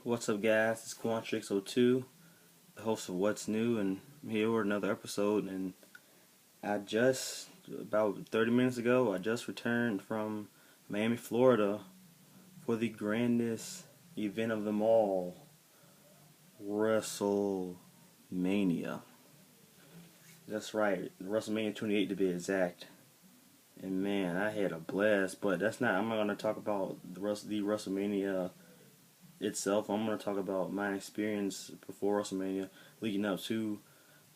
What's up, guys? It's Quantrix02, the host of What's New, and I'm here with another episode. And about 30 minutes ago, I just returned from Miami, Florida for the grandest event of them all, WrestleMania. That's right, WrestleMania 28 to be exact. And man, I had a blast, but I'm not going to talk about the WrestleMania itself. I'm going to talk about my experience before WrestleMania, leading up to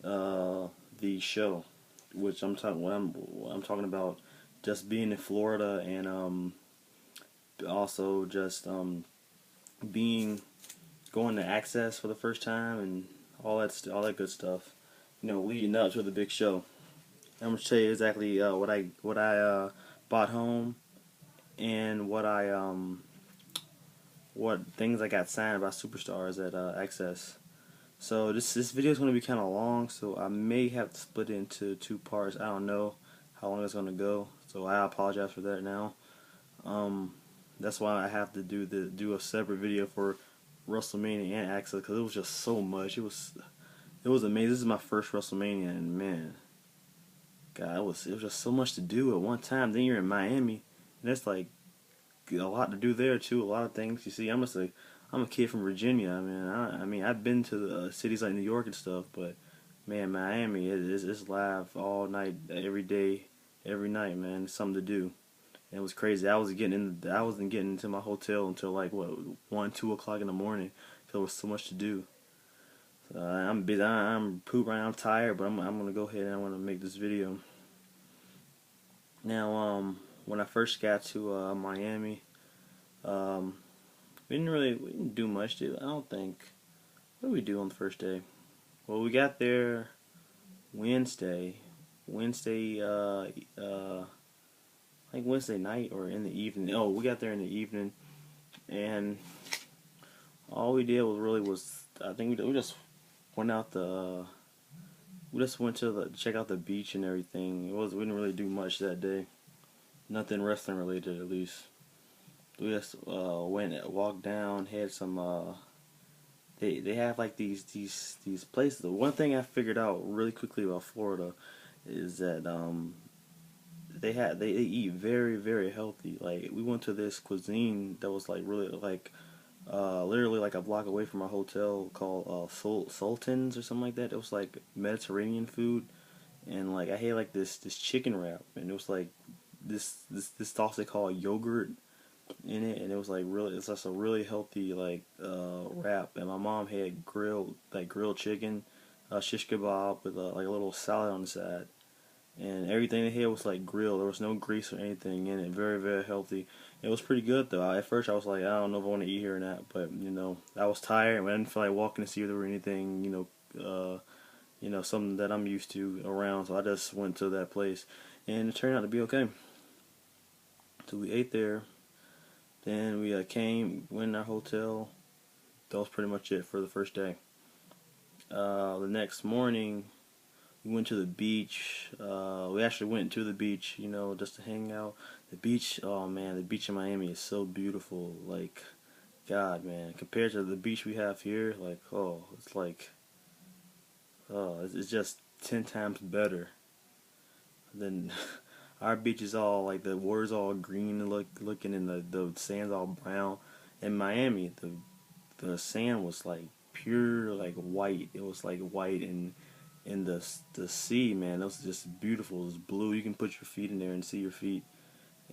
the show, which I'm talking about just being in Florida and also just being going to Axxess for the first time and all that good stuff. Leading up to the big show. I'm gonna tell you exactly what I bought home and what things I got signed by superstars at Axxess. So this video is going to be kind of long, so I may have to split it into two parts. I don't know how long it's going to go, so I apologize for that now. That's why I have to do a separate video for WrestleMania and Axxess, because it was just so much. It was amazing. This is my first WrestleMania, and man, God, it was just so much to do at one time. Then you're in Miami, and that's like a lot to do there too. A lot of things. You see, I'm a kid from Virginia. I mean, I've been to the cities like New York and stuff, but man, Miami it's live all night, every day, every night. Man, it's something to do. And it was crazy. I wasn't getting into my hotel until like 1, 2 o'clock in the morning. Cause there was so much to do. I'm busy. I'm pooped right now. I'm tired, but I'm gonna go ahead and I want to make this video. Now, when I first got to Miami, we didn't do much. I don't think. What did we do on the first day? Well, we got there Wednesday, like Wednesday night or in the evening. Oh, we got there in the evening, and all we did was I think we just went out we just went to check out the beach and everything. We didn't really do much that day. Nothing wrestling related, at least. We just walked down, had some they have like these places. The one thing I figured out really quickly about Florida is that they eat very, very healthy. Like, we went to this cuisine that was like really like literally like a block away from our hotel called Sultan's or something like that. It was like Mediterranean food, and like I had like this chicken wrap, and it was like this sauce they call yogurt in it, and it was like it's just a really healthy like wrap. And my mom had grilled chicken, shish kebab with like a little salad on the side, and everything they had was like grilled. There was no grease or anything in it. Very, very healthy. It was pretty good though. At first I was like, I don't know if I want to eat here or not, but I was tired and I didn't feel like walking to see if there were anything something that I'm used to around. So I just went to that place, and it turned out to be okay. So we ate there. Then we went in our hotel. That was pretty much it for the first day. The next morning, we went to the beach. We actually went to the beach, just to hang out. The beach, oh man, the beach in Miami is so beautiful. Like, God, man, compared to the beach we have here, like, it's just 10 times better than our beach is all like the water's all green looking, and the sand's all brown. In Miami, the sand was like pure like white. It was like white, and the sea, man, it was just beautiful. It was blue. You can put your feet in there and see your feet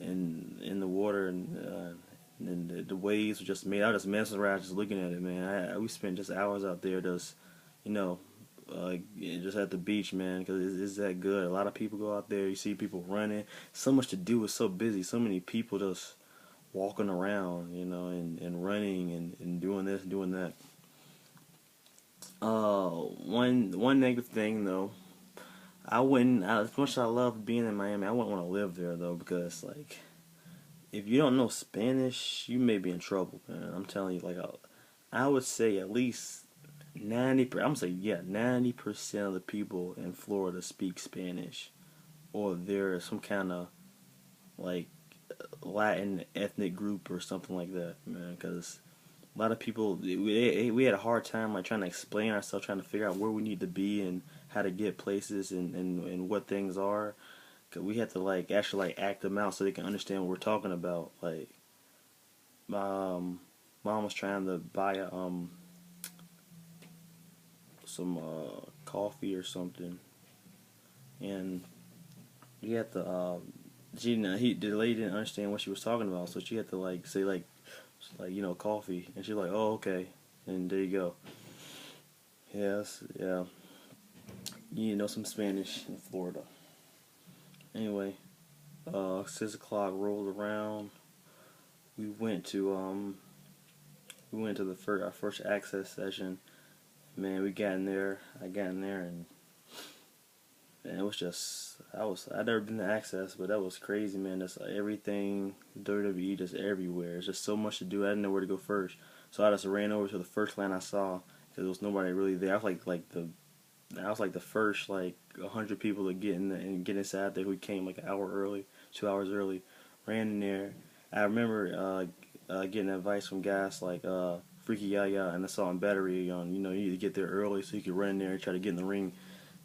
in the water, and the waves were just made. I was just mesmerized just looking at it, man. We spent just hours out there just just at the beach, man, because it's that good. A lot of people go out there. You see people running. So much to do. It's so busy. So many people just walking around, and running and doing this, doing that. One negative thing though, I wouldn't. As much as I love being in Miami, I wouldn't want to live there though, because like, if you don't know Spanish, you may be in trouble, man. I'm telling you, like, I would say at least 90% of the people in Florida speak Spanish, or they're some kind of like Latin ethnic group or something like that, man. Because a lot of people, we had a hard time like trying to explain ourselves, trying to figure out where we need to be and how to get places and what things are. 'Cause we had to like actually like act them out so they can understand what we're talking about. Like, mom was trying to buy some coffee or something, and we had to the lady didn't understand what she was talking about, so she had to like say like coffee, and she's like, oh, okay, and there you go. Yes, yeah, you need to know some Spanish in Florida. Anyway, 6 o'clock rolled around. We went to our first Axxess session. Man, we got in there. I got in there, and man, it was just I'd never been to Axxess, but that was crazy, man. That's like everything WWE, just everywhere. It's just so much to do. I didn't know where to go first, so I just ran over to the first line I saw because there was nobody really there. I was like the first like 100 people to get in and get inside there. Who came like an hour early, 2 hours early. Ran in there. I remember getting advice from guys like Freaky Yaya and Assault and Battery on, you need to get there early so you could run in there and try to get in the ring,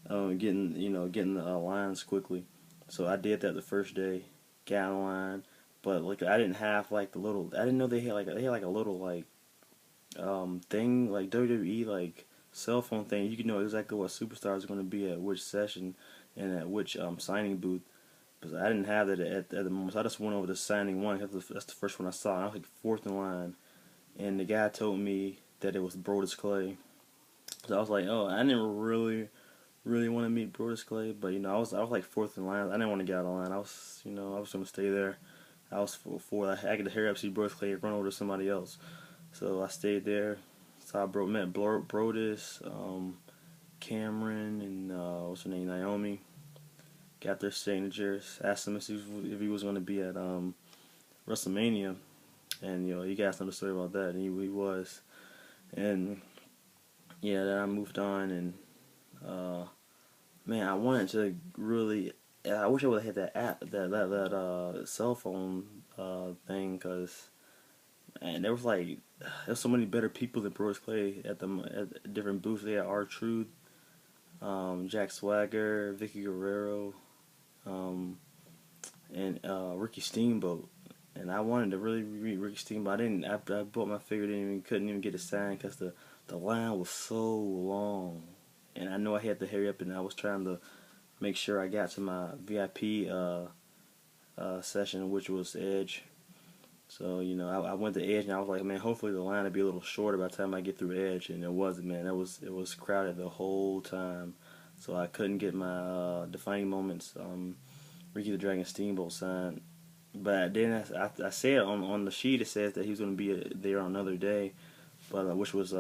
getting the lines quickly. So I did that the first day, got in line, but like I didn't have like I didn't know they had like a little like thing like WWE like cell phone thing. You can know exactly what superstars are going to be at which session and at which signing booth. Because I didn't have that at the moment, so I just went over to signing one. That's the first one I saw. And I was like fourth in line, and the guy told me that it was Brodus Clay. So I was like, oh, I didn't really want to meet Brodus Clay, but I was like fourth in line. I didn't want to get out of line. I was going to stay there. I was for I could hurry up, see Brodus Clay, run over to somebody else. So I stayed there. So I met Brodus, Cameron, and what's her name, Naomi. Got their signatures. Asked him if he was going to be at WrestleMania, and you guys know the story about that. And he was, and yeah, then I moved on, and man, I wanted to really. I wish I would have had that app, that cell phone thing, cause man, there was so many better people than Brodus Clay at different booths. They had R-Truth, Jack Swagger, Vicky Guerrero, and Ricky Steamboat, and I wanted to really meet Ricky Steamboat. I bought my figure, couldn't even get a sign because the line was so long, and I know I had to hurry up, and I was trying to make sure I got to my VIP session, which was Edge. So I went to Edge, and I was like, man, hopefully the line would be a little shorter by the time I get through Edge, and it wasn't, man. It was crowded the whole time, so I couldn't get my defining moments. Ricky the Dragon Steamboat signed, but then I said on the sheet it says that he was going to be there on another day, but which was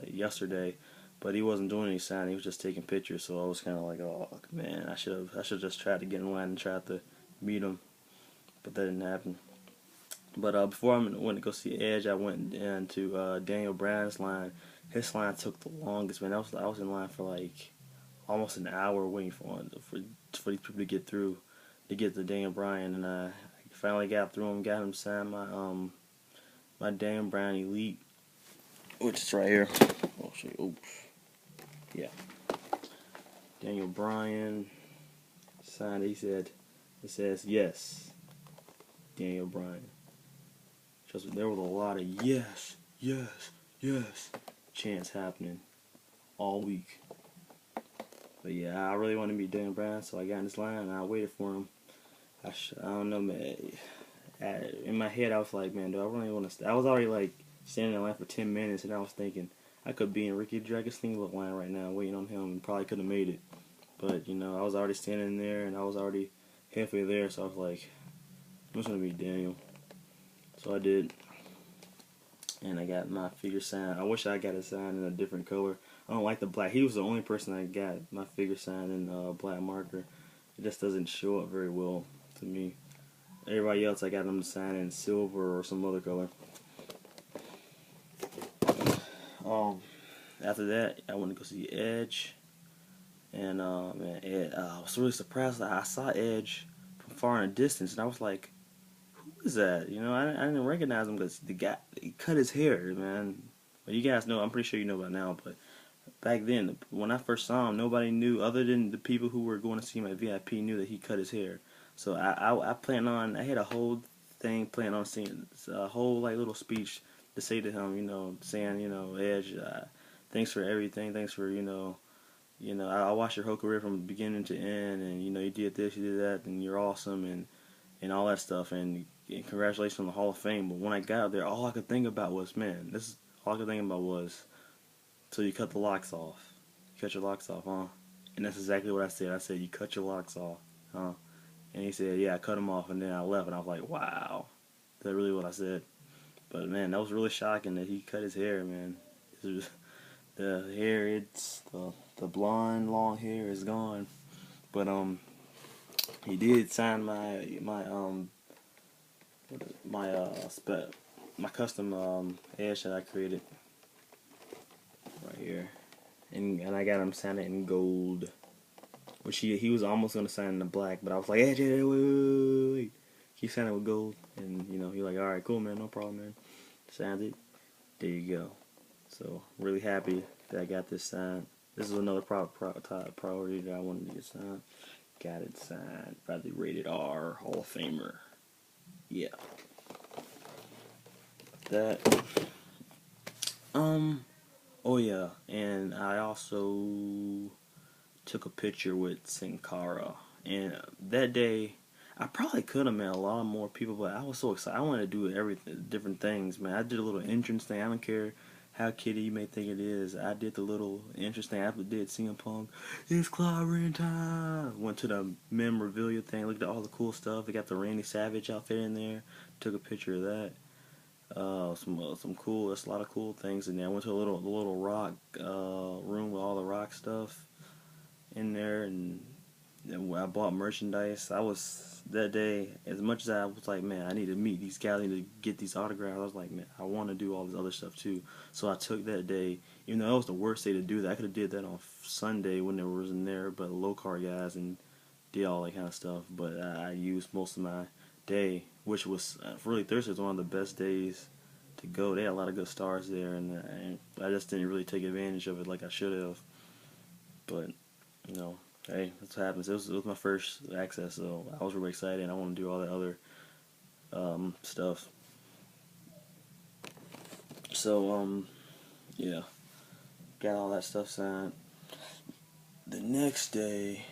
yesterday, but he wasn't doing any signing. He was just taking pictures. So I was kind of like, oh man, I should just tried to get in line and tried to meet him, but that didn't happen. But before I went to go see Edge, I went into Daniel Bryan's line. His line took the longest, man. I was in line for like almost an hour waiting for these people to get through, to get to Daniel Bryan, and I finally got through him, got him signed my Daniel Bryan Elite, which is right here. Oh shit! Oops. Yeah. Daniel Bryan signed. It says yes, Daniel Bryan. Trust me, there was a lot of yes chants happening all week. But yeah, I really wanted to meet Daniel Bryan, so I got in this line and I waited for him. I don't know, man. In my head, I was like, man, do I really want to? I was already like standing in line for 10 minutes, and I was thinking I could be in Ricky Dragon Steamboat line right now, waiting on him, and probably could have made it. But I was already standing there, and I was already halfway there, so I was like, I'm just gonna meet Daniel. So I did, and I got my figure signed. I wish I got it signed in a different color. I don't like the black. He was the only person I got my figure signed in black marker. It just doesn't show up very well to me. Everybody else, I got them to sign in silver or some other color. After that, I went to go see Edge, and man, I was really surprised that I saw Edge from far in a distance, and I was like, who who is that? You know, I didn't recognize him because the guy, he cut his hair, man. But you guys know, I'm pretty sure you know by now, but back then, when I first saw him, nobody knew other than the people who were going to see my VIP knew that he cut his hair. So I had a whole thing planned on seeing a whole like little speech to say to him, you know, saying, you know, Edge, thanks for everything, thanks for, I watched your whole career from beginning to end, and you know, you did this, you did that, and you're awesome, and all that stuff, and congratulations on the Hall of Fame. But when I got out there, all I could think about was, man, this is all I could think about was, so you cut the locks off. You cut your locks off, huh? And that's exactly what I said. I said, you cut your locks off, huh? And he said, yeah, I cut them off, and then I left, and I was like, wow, is that really what I said? But man, that was really shocking that he cut his hair, man. The hair, the blonde, long hair is gone. But he did sign my custom edge that I created right here, and I got him signed it in gold, which he was almost gonna sign in the black, but I was like, hey, wait. He signed it with gold, and you know, he like, all right, cool, man, no problem, man. Signed it. There you go. So really happy that I got this signed. This is another top priority that I wanted to get signed. Got it signed by the Rated R Hall of Famer. Yeah. That. Oh yeah, and I also took a picture with Sin Cara, and that day I probably could have met a lot more people, but I was so excited. I wanted to do everything, different things, man. I did a little entrance thing. I don't care how kiddie you may think it is. I did the little entrance thing. I did CM Punk. It's clobbering time. Went to the memorabilia thing. Looked at all the cool stuff. They got the Randy Savage outfit in there. Took a picture of that. Some cool. There's a lot of cool things in there. I went to the little rock room with all the rock stuff in there, and I bought merchandise. I was that day, as much as I was like, man, I need to meet these guys, I need to get these autographs. I was like, man, I want to do all this other stuff too. So I took that day, even though that was the worst day to do that. I could have did that on Sunday when there wasn't there, but low card guys, and did all that kind of stuff. But I used most of my day, which was really Thursday was one of the best days to go. They had a lot of good stars there, and I just didn't really take advantage of it like I should have. But you know, hey, that's what happens. It was my first Axxess, so I was really excited, and I want to do all that other stuff. So yeah, got all that stuff signed. The next day,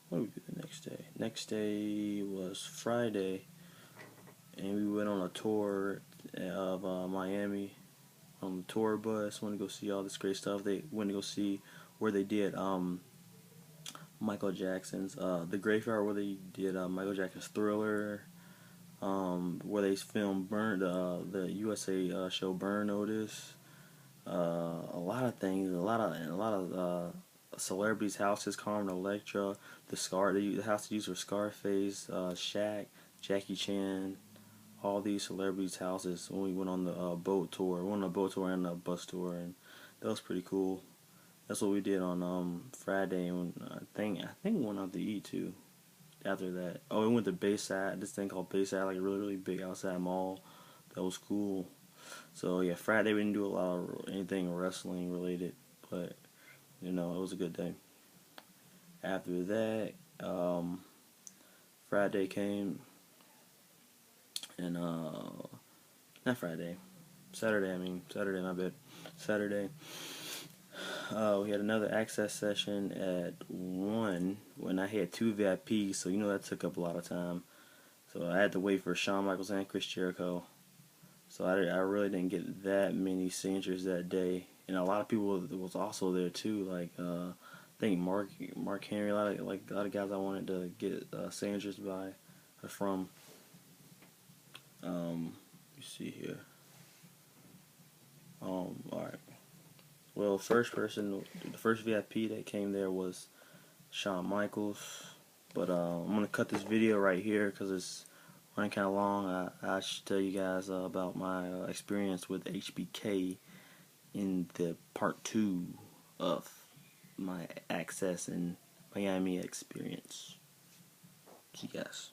what did we do the next day? Next day was Friday, and we went on a tour of Miami on the tour bus. Went to go see all this great stuff. They went to go see where they did Michael Jackson's the graveyard where they did Michael Jackson's Thriller, where they filmed the USA show Burn Notice, a lot of things, a lot of celebrities' houses, Carmen Electra, the house they used for Scarface, Shaq, Jackie Chan, all these celebrities' houses when we went on the boat tour. We went on a boat tour and a bus tour, and that was pretty cool. That's what we did on Friday, and I think we went out to eat too. After that, we went to Bayside. This thing called Bayside, like a really big outside mall. That was cool. So yeah, Friday we didn't do a lot of anything wrestling related, but you know, it was a good day. After that, Friday came, and not Friday, Saturday. Saturday. My bad. Saturday. We had another Axxess session at 1 when I had 2 VIPs, so you know that took up a lot of time. So I had to wait for Shawn Michaels and Chris Jericho. So I really didn't get that many signatures that day, and a lot of people was also there too. Like I think Mark Henry, a lot of guys I wanted to get signatures by or from. You see here. All right. Well, the first VIP that came there was Shawn Michaels. But I'm going to cut this video right here because it's running kind of long. I should tell you guys about my experience with HBK in the part 2 of my Axxess and Miami experience. See you guys.